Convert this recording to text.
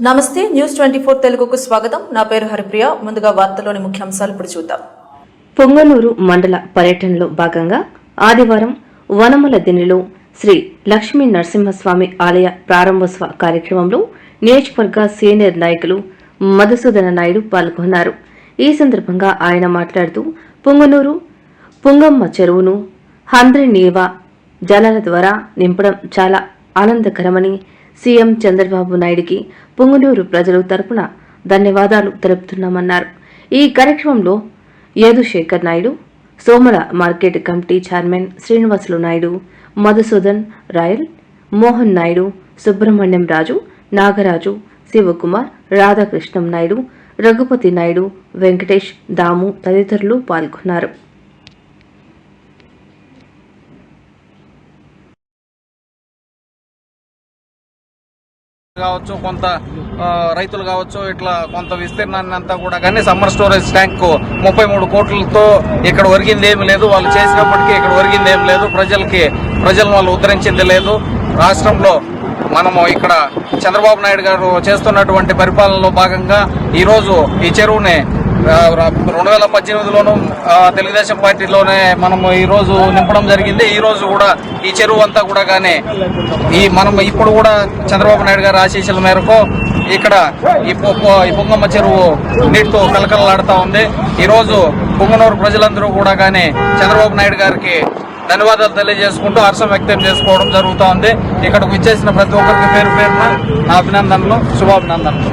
నమస్తే న్యూస్ 24 తెలుగుకు స్వాగతం. నా పేరు హరిప్రియ. ముందుగా వార్తల్లోని ముఖ్యాంశాలు ఇప్పుడు చూద్దాం. పొంగనూరు మండల పర్యటనలో భాగంగా ఆదివారం వనమల దినిలో శ్రీ లక్ష్మీ నరసింహస్వామి ఆలయ ప్రారంభోత్సవ కార్యక్రమంలో నియోజకవర్గ సీనియర్ నాయకులు మధుసూదన నాయుడు పాల్గొన్నారు. ఈ సందర్భంగా ఆయన మాట్లాడుతూ పొంగనూరు పుంగమ్మ చెరువును హంద్రినీవా జలాల ద్వారా నింపడం చాలా ఆనందకరమని సీఎం చంద్రబాబు నాయుడికి పొంగనూరు ప్రజలు తరపున ధన్యవాదాలు తెలుపుతున్నామన్నారు. ఈ కార్యక్రమంలో Yadushekar Naidu, Somala market committee chairman Srinivasulu Naidu, Madhusudan Rayal, Mohan Naidu, Subrahmanyam Raju, Nagaraju, Shivakumar, Radhakrishnam Naidu, Raghupati Naidu, Venkatesh, Damu తదితరులు పాల్గొన్నారు. కావచ్చు, కొంత రైతులు కావచ్చు, ఇట్లా కొంత విస్తీర్ణాన్ని అంతా కూడా కానీ సమ్మర్ స్టోరేజ్ ట్యాంక్ 33 కోట్లతో ఇక్కడ ఒరిగింది ఏమి లేదు. వాళ్ళు చేసినప్పటికీ ఇక్కడ ఒరిగింది ఏమి లేదు. ప్రజలను వాళ్ళు ఉద్ధరించింది లేదు. రాష్ట్రంలో మనము ఇక్కడ చంద్రబాబు నాయుడు గారు చేస్తున్నటువంటి పరిపాలనలో భాగంగా ఈరోజు ఈ చెరువుని 2018లోనూ తెలుగుదేశం పార్టీలోనే మనము ఈ రోజు నింపడం జరిగింది. ఈ రోజు కూడా ఈ చెరువు అంతా కూడా కానీ మనం ఇప్పుడు కూడా చంద్రబాబు నాయుడు గారి ఆశీస్సుల మేరకు ఇక్కడ ఈ పొంగమ్మ చెరువు నీటితో కలకలలాడుతూ ఉంది. ఈరోజు పొంగనూరు ప్రజలందరూ కూడా కానీ చంద్రబాబు నాయుడు గారికి ధన్యవాదాలు తెలియజేసుకుంటూ హర్షం వ్యక్తం చేసుకోవడం జరుగుతూ ఉంది. ఇక్కడకు ఇచ్చేసిన ప్రతి ఒక్కరికి పేరు పేరున నా అభినందనలు, శుభాభినందనలు.